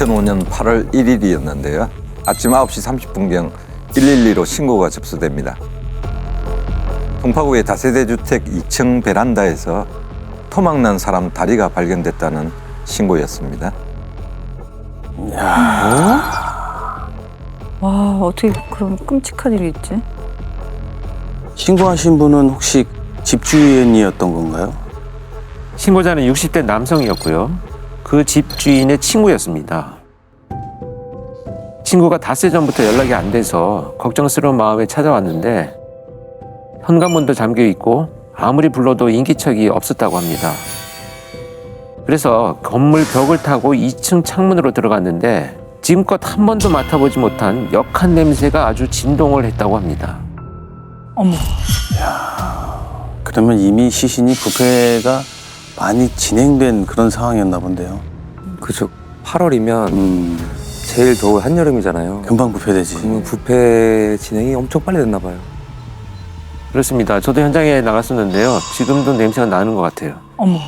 2005년 8월 1일이었는데요. 아침 9시 30분경 112로 신고가 접수됩니다. 동파구의 다세대 주택 2층 베란다에서 토막난 사람 다리가 발견됐다는 신고였습니다. 와, 어떻게 그런 끔찍한 일이 있지? 신고하신 분은 혹시 집주인이었던 건가요? 신고자는 60대 남성이었고요. 그 집주인의 친구였습니다. 친구가 닷새 전부터 연락이 안 돼서 걱정스러운 마음에 찾아왔는데 현관문도 잠겨 있고 아무리 불러도 인기척이 없었다고 합니다. 그래서 건물 벽을 타고 2층 창문으로 들어갔는데 지금껏 한 번도 맡아보지 못한 역한 냄새가 아주 진동을 했다고 합니다. 어머. 그러면 이미 시신이 부패가 많이 진행된 그런 상황이었나 본데요. 그죠. 8월이면 제일 더운 한여름이잖아요. 금방 부패되지. 그러면 부패 진행이 엄청 빨리 됐나 봐요. 그렇습니다. 저도 현장에 나갔었는데요. 지금도 냄새가 나는 것 같아요. 어머.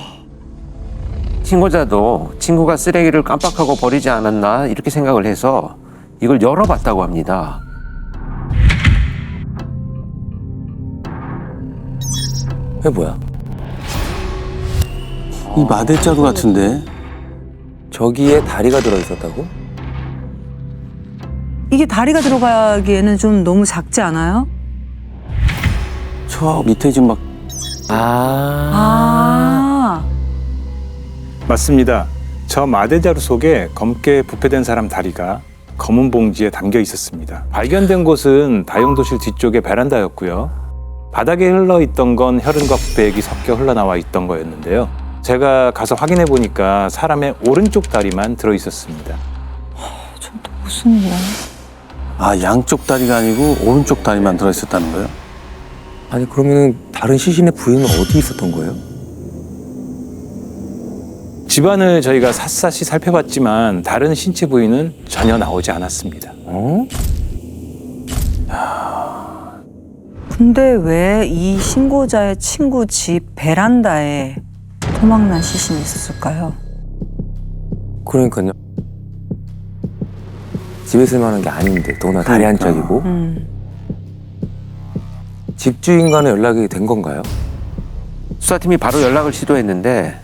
신고자도 친구가 쓰레기를 깜빡하고 버리지 않았나 이렇게 생각을 해서 이걸 열어봤다고 합니다. 이게 뭐야? 이 마대자루 같은데. 저기에 다리가 들어있었다고? 이게 다리가 들어가기에는 좀 너무 작지 않아요? 저 밑에 지금 막 아. 맞습니다. 저 마대자루 속에 검게 부패된 사람 다리가 검은 봉지에 담겨 있었습니다. 발견된 곳은 다용도실 뒤쪽의 베란다였고요. 바닥에 흘러있던 건 혈흔과 부패액이 섞여 흘러나와 있던 거였는데요. 제가 가서 확인해 보니까 사람의 오른쪽 다리만 들어있었습니다. 전 또 무슨 일이야? 양쪽 다리가 아니고 오른쪽 다리만 들어있었다는 거예요? 아니 그러면 다른 시신의 부위는 어디 있었던 거예요? 집안을 저희가 샅샅이 살펴봤지만 다른 신체 부위는 전혀 나오지 않았습니다. 근데 왜 이 신고자의 친구 집 베란다에 토막난 시신이 있었을까요? 그러니까요. 집에 쓸 만한 게 아닌데 더구나 다리 한짝이고 집주인과는 연락이 된 건가요? 수사팀이 바로 연락을 시도했는데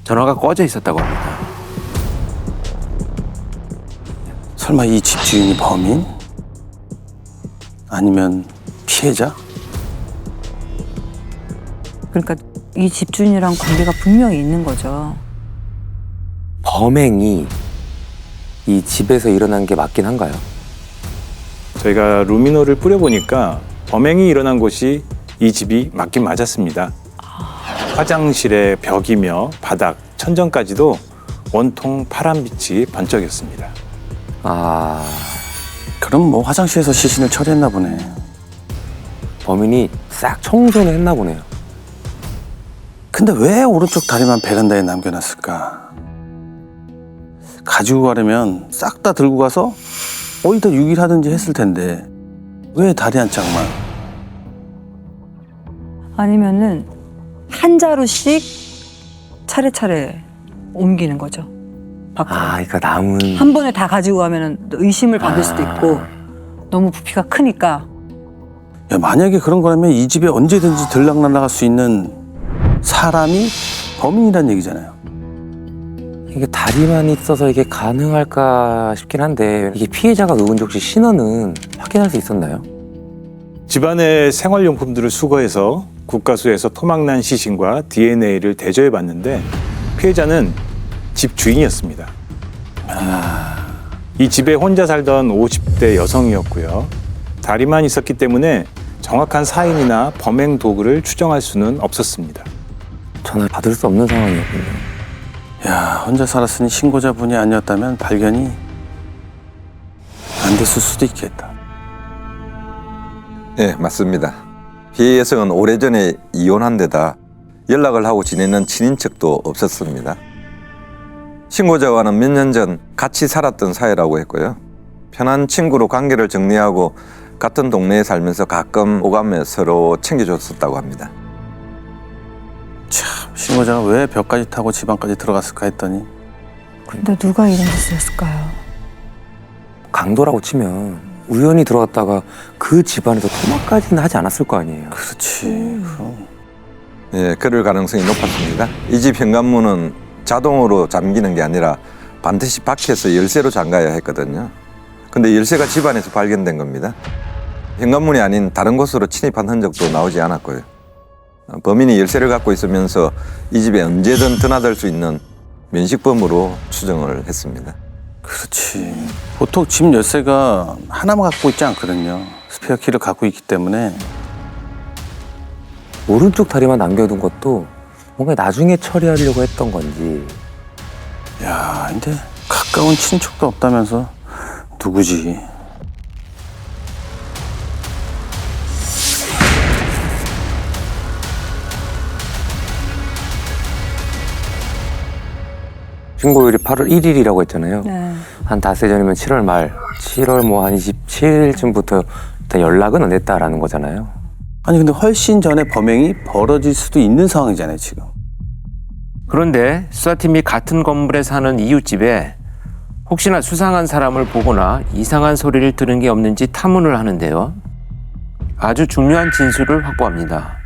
전화가 꺼져 있었다고 합니다. 설마 이 집주인이 범인? 아니면 피해자? 그러니까 이 집주인이랑 관계가 분명히 있는 거죠. 범행이 이 집에서 일어난 게 맞긴 한가요? 저희가 루미노를 뿌려보니까 범행이 일어난 곳이 이 집이 맞긴 맞았습니다. 화장실의 벽이며 바닥, 천정까지도 온통 파란빛이 번쩍였습니다. 그럼 뭐 화장실에서 시신을 처리했나 보네. 범인이 싹 청소를 했나 보네요. 근데 왜 오른쪽 다리만 베란다에 남겨놨을까? 가지고 가려면 싹 다 들고 가서 어디다 유기하든지 했을 텐데 왜 다리 한 짝만? 아니면은 한 자루씩 차례차례 옮기는 거죠. 밖으로. 그러니까 남은 한 번에 다 가지고 가면은 의심을 받을 수도 있고 너무 부피가 크니까. 야, 만약에 그런 거라면 이 집에 언제든지 들락날락할 수 있는 사람이 범인이란 얘기잖아요. 이게 다리만 있어서 이게 가능할까 싶긴 한데 이게 피해자가 누군지 혹시 신원은 확인할 수 있었나요? 집안의 생활용품들을 수거해서 국가수에서 토막난 시신과 DNA를 대조해 봤는데 피해자는 집 주인이었습니다. 이 집에 혼자 살던 50대 여성이었고요. 다리만 있었기 때문에 정확한 사인이나 범행 도구를 추정할 수는 없었습니다. 전화를 받을 수 없는 상황이었군요. 야, 혼자 살았으니 신고자분이 아니었다면 발견이 안 됐을 수도 있겠다. 네, 맞습니다. 피해 여성은 오래전에 이혼한 데다 연락을 하고 지내는 친인척도 없었습니다. 신고자와는 몇 년 전 같이 살았던 사이라고 했고요. 편한 친구로 관계를 정리하고 같은 동네에 살면서 가끔 오가며 서로 챙겨줬었다고 합니다. 참, 신고자가 왜 벽까지 타고 집안까지 들어갔을까 했더니 근데 누가 이런 짓을 했을까요? 강도라고 치면 우연히 들어갔다가 그 집안에서 토막까지는 하지 않았을 거 아니에요. 그렇지. 그럼. 예, 그럴 가능성이 높았습니다. 이 집 현관문은 자동으로 잠기는 게 아니라 반드시 밖에서 열쇠로 잠가야 했거든요. 근데 열쇠가 집 안에서 발견된 겁니다. 현관문이 아닌 다른 곳으로 침입한 흔적도 나오지 않았고요. 범인이 열쇠를 갖고 있으면서 이 집에 언제든 드나들 수 있는 면식범으로 추정을 했습니다. 그렇지. 보통 집 열쇠가 하나만 갖고 있지 않거든요. 스페어 키를 갖고 있기 때문에. 오른쪽 다리만 남겨둔 것도 뭔가 나중에 처리하려고 했던 건지. 야, 근데 가까운 친척도 없다면서 누구지? 신고일이 8월 1일이라고 했잖아요. 네. 한 닷새 전이면 7월 말, 7월 뭐 한 27일쯤부터 일단 연락은 안 했다라는 거잖아요. 아니 근데 훨씬 전에 범행이 벌어질 수도 있는 상황이잖아요, 지금. 그런데 수사팀이 같은 건물에 사는 이웃집에 혹시나 수상한 사람을 보거나 이상한 소리를 들은 게 없는지 탐문을 하는데요. 아주 중요한 진술을 확보합니다.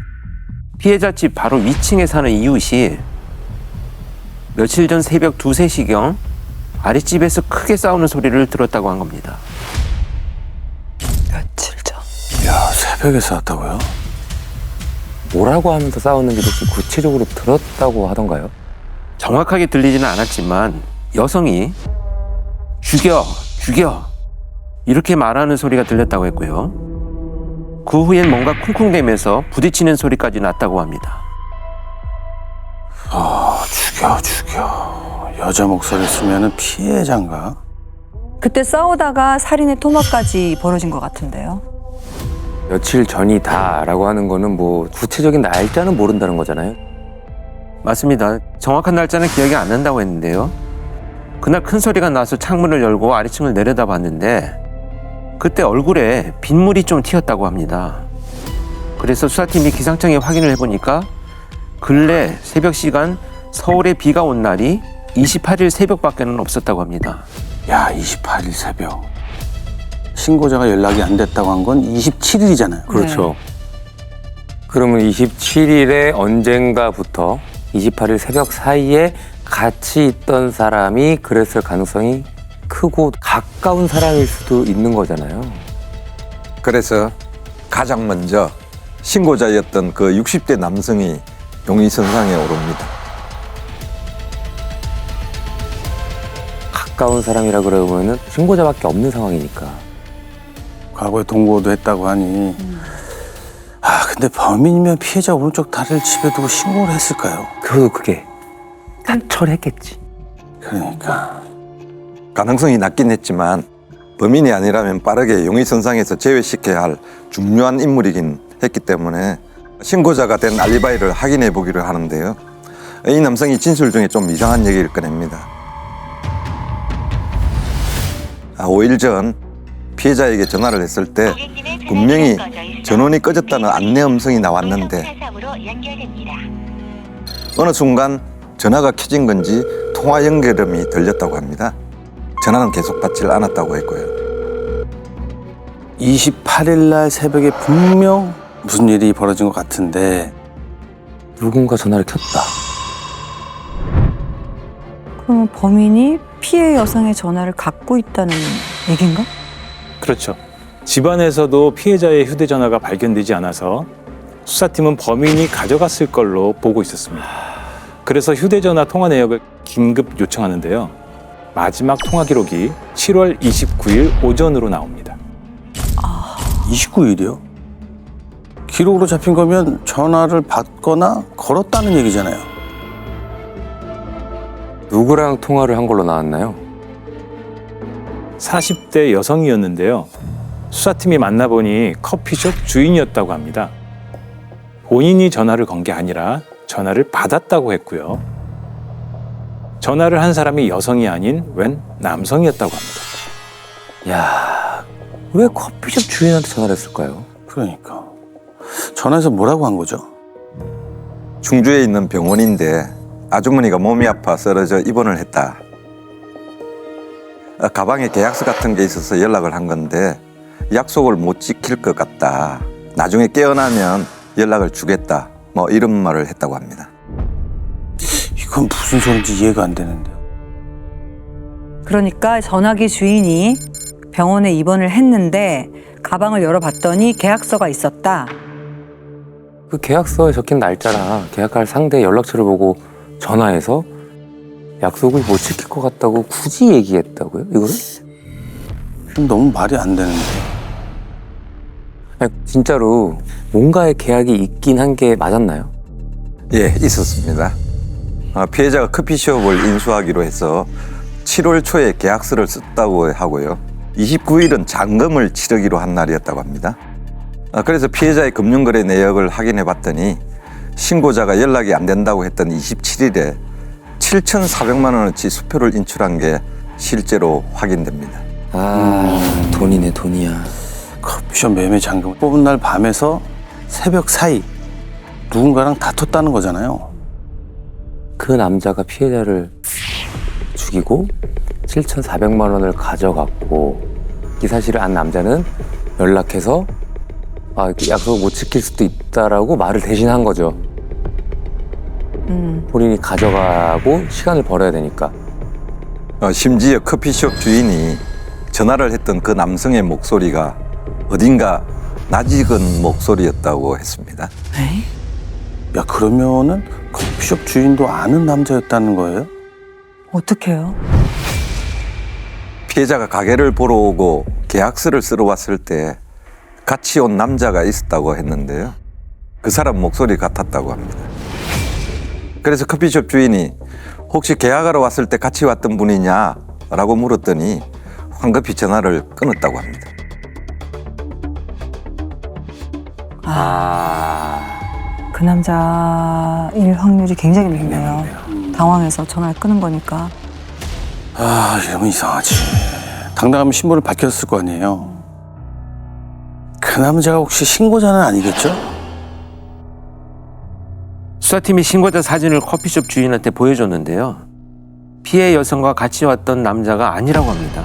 피해자 집 바로 위층에 사는 이웃이 며칠 전 새벽 2, 3시경 아랫집에서 크게 싸우는 소리를 들었다고 한 겁니다. 며칠 전. 야, 새벽에 싸웠다고요? 뭐라고 하면서 싸웠는지도 좀 구체적으로 들었다고 하던가요? 정확하게 들리지는 않았지만 여성이 죽여, 죽여 이렇게 말하는 소리가 들렸다고 했고요. 그 후엔 뭔가 쿵쿵대면서 부딪히는 소리까지 났다고 합니다. 죽여. 여자 목소리를 쓰면은 피해자인가? 그때 싸우다가 살인의 토막까지 벌어진 것 같은데요. 며칠 전이다라고 하는 거는 뭐 구체적인 날짜는 모른다는 거잖아요. 맞습니다. 정확한 날짜는 기억이 안 난다고 했는데요. 그날 큰 소리가 나서 창문을 열고 아래층을 내려다 봤는데 그때 얼굴에 빗물이 좀 튀었다고 합니다. 그래서 수사팀이 기상청에 확인을 해보니까 근래 새벽 시간 서울에 비가 온 날이 28일 새벽밖에는 없었다고 합니다. 야, 28일 새벽. 신고자가 연락이 안 됐다고 한 건 27일이잖아요. 그렇죠. 그러면 27일에 언젠가부터 28일 새벽 사이에 같이 있던 사람이 그랬을 가능성이 크고 가까운 사람일 수도 있는 거잖아요. 그래서 가장 먼저 신고자였던 그 60대 남성이 용의선상에 오릅니다. 가까운 사람이라 그러면은 신고자밖에 없는 상황이니까. 과거에 동거도 했다고 하니. 아, 근데 범인이면 피해자 오른쪽 다리를 집에 두고 신고를 했을까요? 그게 다 처리했겠지. 그러니까. 가능성이 낮긴 했지만 범인이 아니라면 빠르게 용의선상에서 제외시켜야 할 중요한 인물이긴 했기 때문에 신고자가 된 알리바이를 확인해 보기로 하는데요. 이 남성이 진술 중에 좀 이상한 얘기를 꺼냅니다. 5일 전 피해자에게 전화를 했을 때 분명히 전원이 꺼졌다는 안내 음성이 나왔는데 어느 순간 전화가 켜진 건지 통화 연결음이 들렸다고 합니다. 전화는 계속 받질 않았다고 했고요. 28일 날 새벽에 분명 무슨 일이 벌어진 것 같은데 누군가 전화를 켰다. 그러면 범인이 피해 여성의 전화를 갖고 있다는 얘긴가? 그렇죠. 집안에서도 피해자의 휴대전화가 발견되지 않아서 수사팀은 범인이 가져갔을 걸로 보고 있었습니다. 그래서 휴대전화 통화 내역을 긴급 요청하는데요. 마지막 통화 기록이 7월 29일 오전으로 나옵니다. 29일이요? 기록으로 잡힌 거면 전화를 받거나 걸었다는 얘기잖아요. 누구랑 통화를 한 걸로 나왔나요? 40대 여성이었는데요. 수사팀이 만나보니 커피숍 주인이었다고 합니다. 본인이 전화를 건 게 아니라 전화를 받았다고 했고요. 전화를 한 사람이 여성이 아닌 웬 남성이었다고 합니다. 야, 왜 커피숍 주인한테 전화를 했을까요? 그러니까. 전화해서 뭐라고 한 거죠? 충주에 있는 병원인데 아주머니가 몸이 아파 쓰러져 입원을 했다. 가방에 계약서 같은 게 있어서 연락을 한 건데 약속을 못 지킬 것 같다. 나중에 깨어나면 연락을 주겠다. 뭐 이런 말을 했다고 합니다. 이건 무슨 소리인지 이해가 안 되는데요. 그러니까 전화기 주인이 병원에 입원을 했는데 가방을 열어봤더니 계약서가 있었다. 그 계약서에 적힌 날짜랑 계약할 상대 연락처를 보고 전화해서 약속을 못 지킬 것 같다고 굳이 얘기했다고요? 이거를? 너무 말이 안 되는데. 아니, 진짜로 뭔가의 계약이 있긴 한 게 맞았나요? 예, 있었습니다. 피해자가 커피숍을 인수하기로 해서 7월 초에 계약서를 썼다고 하고요. 29일은 잔금을 치르기로 한 날이었다고 합니다. 그래서 피해자의 금융거래 내역을 확인해 봤더니 신고자가 연락이 안 된다고 했던 27일에 7,400만 원어치 수표를 인출한 게 실제로 확인됩니다. 돈이네, 돈이야. 커피숍 매매 잔금 뽑은 날 밤에서 새벽 사이 누군가랑 다퉜다는 거잖아요. 그 남자가 피해자를 죽이고 7,400만 원을 가져갔고 이 사실을 안 남자는 연락해서 약속을 못 지킬 수도 있다라고 말을 대신한 거죠. 본인이 가져가고 시간을 벌어야 되니까. 심지어 커피숍 주인이 전화를 했던 그 남성의 목소리가 어딘가 낯익은 목소리였다고 했습니다. 에이? 야, 그러면은 커피숍 주인도 아는 남자였다는 거예요? 어떡해요? 피해자가 가게를 보러 오고 계약서를 쓰러 왔을 때 같이 온 남자가 있었다고 했는데요. 그 사람 목소리 같았다고 합니다. 그래서 커피숍 주인이 혹시 계약하러 왔을 때 같이 왔던 분이냐? 라고 물었더니 황급히 전화를 끊었다고 합니다. 그 남자일 확률이 굉장히 높네요. 당황해서 전화를 끊은 거니까. 이러면 이상하지. 당당하면 신고를 밝혔을 거 아니에요. 그 남자가 혹시 신고자는 아니겠죠? 수사팀이 신고자 사진을 커피숍 주인한테 보여줬는데요. 피해 여성과 같이 왔던 남자가 아니라고 합니다.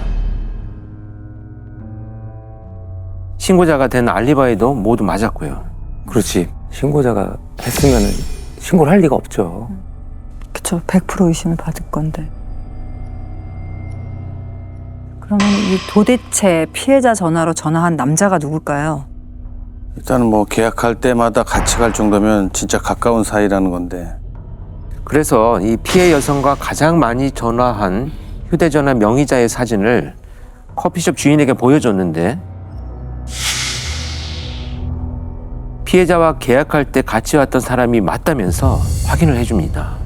신고자가 된 알리바이도 모두 맞았고요. 그렇지. 신고자가 했으면 신고를 할 리가 없죠. 그쵸, 100% 의심을 받을 건데. 그러면 이 도대체 피해자 전화로 전화한 남자가 누굴까요? 일단은 뭐 계약할 때마다 같이 갈 정도면 진짜 가까운 사이라는 건데. 그래서 이 피해 여성과 가장 많이 전화한 휴대전화 명의자의 사진을 커피숍 주인에게 보여줬는데 피해자와 계약할 때 같이 왔던 사람이 맞다면서 확인을 해줍니다.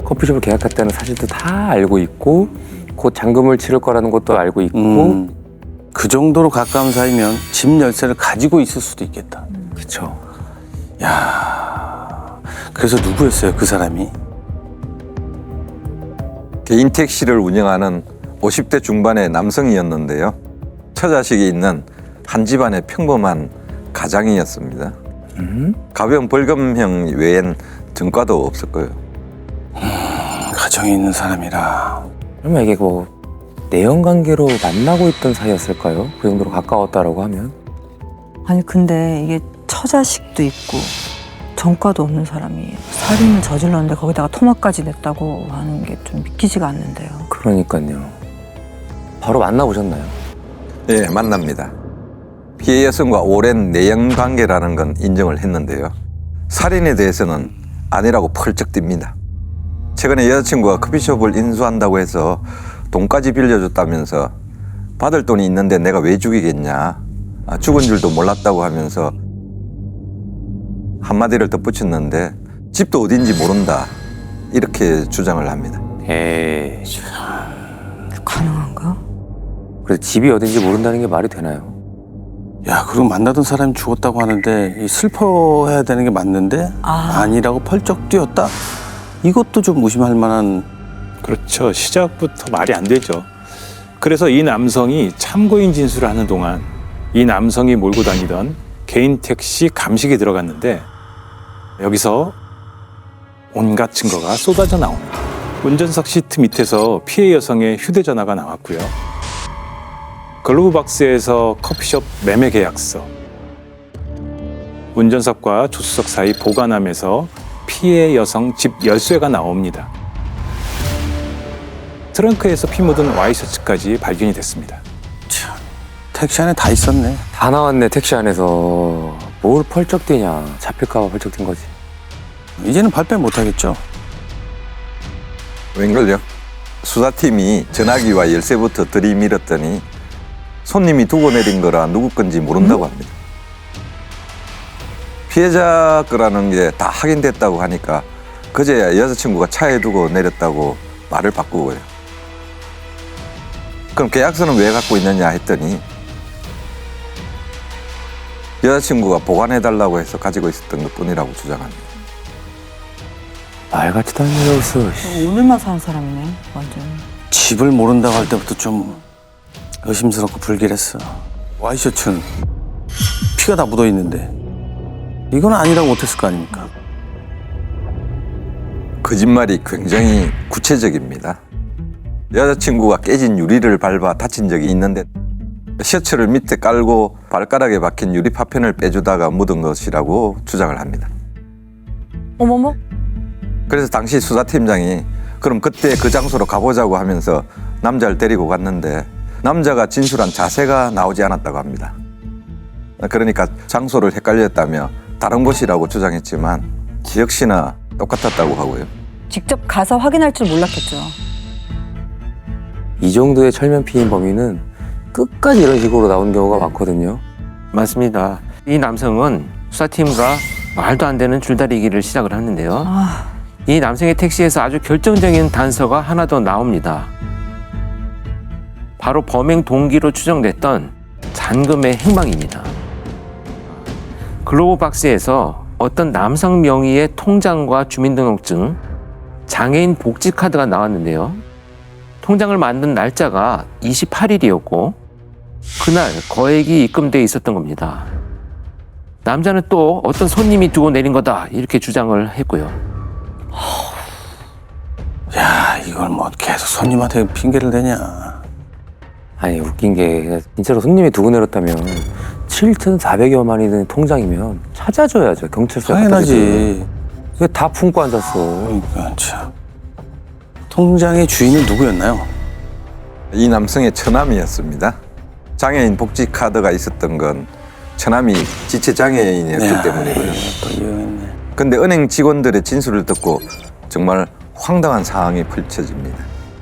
커피숍을 계약했다는 사실도 다 알고 있고 곧 잔금을 치를 거라는 것도 알고 있고 그 정도로 가까운 사이면 집 열쇠를 가지고 있을 수도 있겠다. 그렇죠. 야, 그래서 누구였어요, 그 사람이? 개인 택시를 운영하는 50대 중반의 남성이었는데요. 처자식이 있는 한 집안의 평범한 가장이었습니다. 가벼운 벌금형 외엔 전과도 없었고요. 가정에 있는 사람이라. 그러면 이게 뭐 내연 관계로 만나고 있던 사이였을까요? 그 정도로 가까웠다라고 하면. 아니 근데 이게 처자식도 있고 전과도 없는 사람이 살인을 저질렀는데 거기다가 토막까지 냈다고 하는 게 좀 믿기지가 않는데요. 그러니까요. 바로 만나보셨나요? 예, 만납니다. 피해 여성과 오랜 내연 관계라는 건 인정을 했는데요. 살인에 대해서는 아니라고 펄쩍 뜁니다. 최근에 여자친구가 커피숍을 인수한다고 해서 돈까지 빌려줬다면서 받을 돈이 있는데 내가 왜 죽이겠냐. 죽은 줄도 몰랐다고 하면서 한마디를 덧붙였는데 집도 어딘지 모른다. 이렇게 주장을 합니다. 에이. 가능한가? 그래서 집이 어딘지 모른다는 게 말이 되나요? 야, 그리고 만나던 사람이 죽었다고 하는데 이 슬퍼해야 되는 게 맞는데 아니라고 펄쩍 뛰었다? 이것도 좀 무심할 만한. 그렇죠. 시작부터 말이 안 되죠. 그래서 이 남성이 참고인 진술을 하는 동안 이 남성이 몰고 다니던 개인 택시 감식이 들어갔는데 여기서 온갖 증거가 쏟아져 나옵니다. 운전석 시트 밑에서 피해 여성의 휴대전화가 나왔고요. 글로브박스에서 커피숍 매매 계약서, 운전석과 조수석 사이 보관함에서 피해 여성 집 열쇠가 나옵니다. 트렁크에서 피 묻은 와이셔츠까지 발견이 됐습니다. 참, 택시 안에 다 있었네. 다 나왔네 택시 안에서. 뭘 펄쩍 뛰냐. 잡힐까봐 펄쩍 뛴 거지. 이제는 발뺌 못하겠죠. 웬걸요? 수사팀이 전화기와 열쇠부터 들이밀었더니 손님이 두고 내린 거라 누구 건지 모른다고 합니다. 피해자 거라는 게 다 확인됐다고 하니까 그제야 여자친구가 차에 두고 내렸다고 말을 바꾸고요. 그럼 계약서는 왜 갖고 있느냐 했더니 여자친구가 보관해달라고 해서 가지고 있었던 것뿐이라고 주장합니다. 말 같지도 않은 얘기가 있어. 오늘만 사는 사람이네, 완전. 집을 모른다고 할 때부터 좀 의심스럽고 불길했어. 와이셔츠는 피가 다 묻어 있는데 이건 아니라고 못했을 거 아닙니까? 거짓말이 굉장히 구체적입니다. 여자친구가 깨진 유리를 밟아 다친 적이 있는데 셔츠를 밑에 깔고 발가락에 박힌 유리 파편을 빼주다가 묻은 것이라고 주장을 합니다. 어머머? 그래서 당시 수사팀장이 그럼 그때 그 장소로 가보자고 하면서 남자를 데리고 갔는데 남자가 진술한 자세가 나오지 않았다고 합니다. 그러니까 장소를 헷갈렸다며 다른 곳이라고 주장했지만 역시나 똑같았다고 하고요. 직접 가서 확인할 줄 몰랐겠죠. 이 정도의 철면 피해인 범인은 끝까지 이런 식으로 나오는 경우가 많거든요. 맞습니다. 이 남성은 수사팀과 말도 안 되는 줄다리기를 시작을 하는데요. 이 남성의 택시에서 아주 결정적인 단서가 하나 더 나옵니다. 바로 범행 동기로 추정됐던 잔금의 행방입니다. 글로브박스에서 어떤 남성 명의의 통장과 주민등록증, 장애인 복지카드가 나왔는데요. 통장을 만든 날짜가 28일이었고 그날 거액이 입금돼 있었던 겁니다. 남자는 또 어떤 손님이 두고 내린 거다 이렇게 주장을 했고요. 야, 이걸 뭐 계속 손님한테 핑계를 대냐. 아니 웃긴 게 진짜로 손님이 두고 내렸다면 7,400여만 원이 든 통장이면 찾아줘야죠. 경찰서에 당연하지. 왜 다 품고 앉았어. 그러니까 참. 통장의 주인은 누구였나요? 이 남성의 처남이었습니다. 장애인 복지 카드가 있었던 건 처남이 지체 장애인이었기 때문이고요. 또 이용했네. 근데 은행 직원들의 진술을 듣고 정말 황당한 상황이 펼쳐집니다.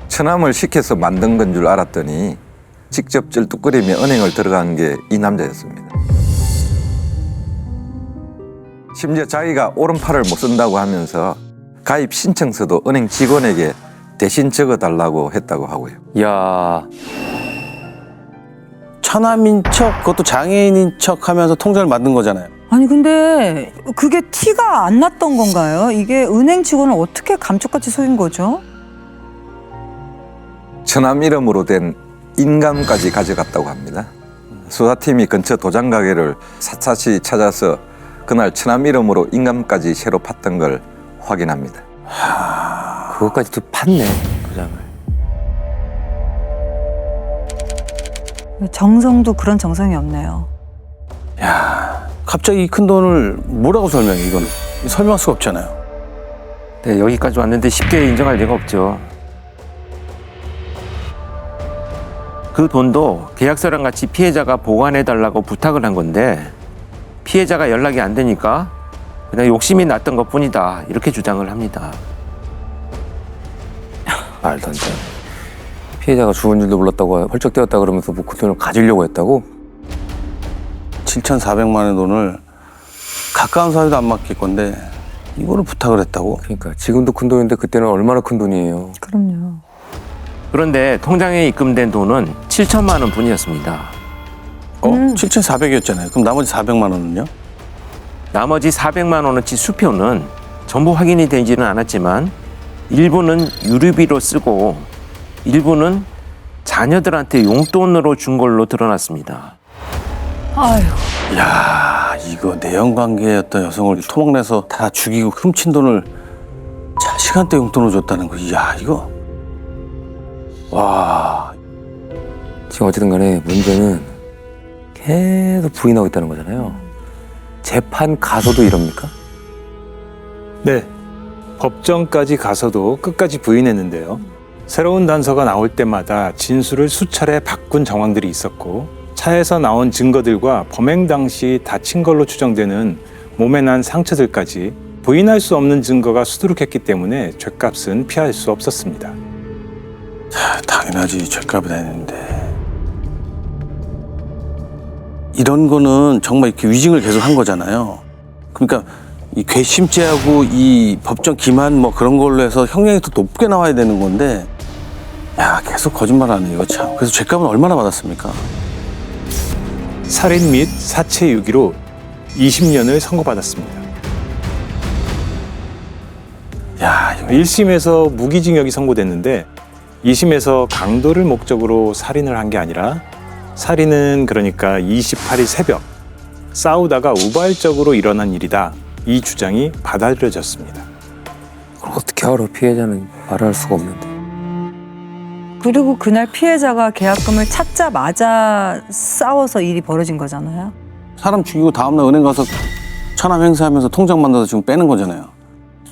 처남을 시켜서 만든 건 줄 알았더니 직접 쩔뚝거리며 은행을 들어간 게 이 남자였습니다. 심지어 자기가 오른팔을 못 쓴다고 하면서 가입 신청서도 은행 직원에게 대신 적어달라고 했다고 하고요. 야, 처남인 척, 그것도 장애인인 척 하면서 통장을 만든 거잖아요. 아니 근데 그게 티가 안 났던 건가요? 이게 은행 직원을 어떻게 감쪽같이 속인 거죠? 처남 이름으로 된 인감까지 가져갔다고 합니다. 수사팀이 근처 도장 가게를 샅샅이 찾아서 그날 처남 이름으로 인감까지 새로 팠던 걸 확인합니다. 그것까지도 팠네 도장을. 정성도 그런 정성이 없네요. 야, 갑자기 이 큰 돈을 뭐라고 설명해, 이건. 설명할 수가 없잖아요. 네, 여기까지 왔는데 쉽게 인정할 리가 없죠. 그 돈도 계약서랑 같이 피해자가 보관해달라고 부탁을 한 건데 피해자가 연락이 안 되니까 그냥 욕심이 났던 것뿐이다 이렇게 주장을 합니다. 말도 안 돼. 피해자가 죽은 줄도 몰랐다고 펄쩍 뛰었다 그러면서 뭐 그 돈을 가지려고 했다고? 7,400만 원의 돈을 가까운 사이도 안 맡길 건데 이거를 부탁을 했다고? 그러니까 지금도 큰 돈인데 그때는 얼마나 큰 돈이에요. 그럼요. 그런데 통장에 입금된 돈은 7천만 원 뿐이었습니다. 7,400이었잖아요. 그럼 나머지 400만 원은요? 나머지 400만 원어치 수표는 전부 확인이 되지는 않았지만 일부는 유류비로 쓰고 일부는 자녀들한테 용돈으로 준 걸로 드러났습니다. 아휴. 야, 이거 내연관계였던 여성을 토막내서 다 죽이고 훔친 돈을 시간대 용돈으로 줬다는 거. 이야, 이거. 와. 지금 어쨌든 간에 문제는 계속 부인하고 있다는 거잖아요. 재판 가서도 이럽니까? 네, 법정까지 가서도 끝까지 부인했는데요. 새로운 단서가 나올 때마다 진술을 수차례 바꾼 정황들이 있었고 차에서 나온 증거들과 범행 당시 다친 걸로 추정되는 몸에 난 상처들까지 부인할 수 없는 증거가 수두룩했기 때문에 죗값은 피할 수 없었습니다. 당연하지. 죗값이 했는데. 이런 거는 정말 이렇게 위증을 계속 한 거잖아요. 그러니까 이 괘씸죄하고 이 법정 기만 뭐 그런 걸로 해서 형량이 더 높게 나와야 되는 건데, 야, 계속 거짓말하네 이거 참. 그래서 죗값은 얼마나 받았습니까? 살인 및 사체 유기로 20년을 선고받았습니다. 야, 이거 1심에서 무기징역이 선고됐는데 2심에서 강도를 목적으로 살인을 한 게 아니라 살인은 그러니까 28일 새벽 싸우다가 우발적으로 일어난 일이다. 이 주장이 받아들여졌습니다. 그걸 어떻게 알아? 피해자는 말할 수가 없는데. 그리고 그날 피해자가 계약금을 찾자마자 싸워서 일이 벌어진 거잖아요. 사람 죽이고 다음날 은행 가서 차남 행사하면서 통장 만들어서 지금 빼는 거잖아요.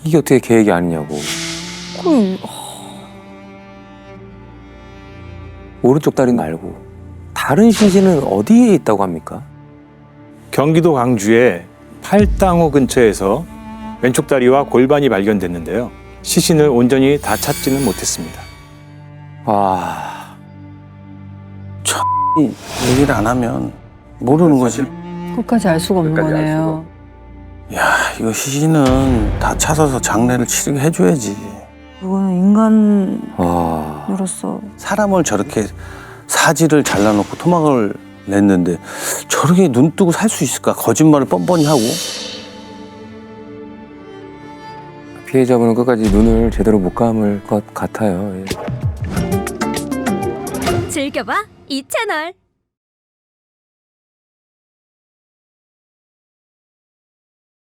이게 어떻게 계획이 아니냐고. 오른쪽 다리 말고 다른 시신은 어디에 있다고 합니까? 경기도 광주의 팔당호 근처에서 왼쪽 다리와 골반이 발견됐는데요. 시신을 온전히 다 찾지는 못했습니다. 와, 이 얘기를 안 하면 모르는 거지. 끝까지 알 수가 없는 끝까지 알 거네요. 야, 이거 시신은 다 찾아서 장례를 치르게 해줘야지. 그거는 인간으로서 와. 사람을 저렇게 사지를 잘라놓고 토막을 냈는데 저렇게 눈 뜨고 살 수 있을까? 거짓말을 뻔뻔히 하고. 피해자분은 끝까지 눈을 제대로 못 감을 것 같아요. 예. 즐겨봐 이 채널.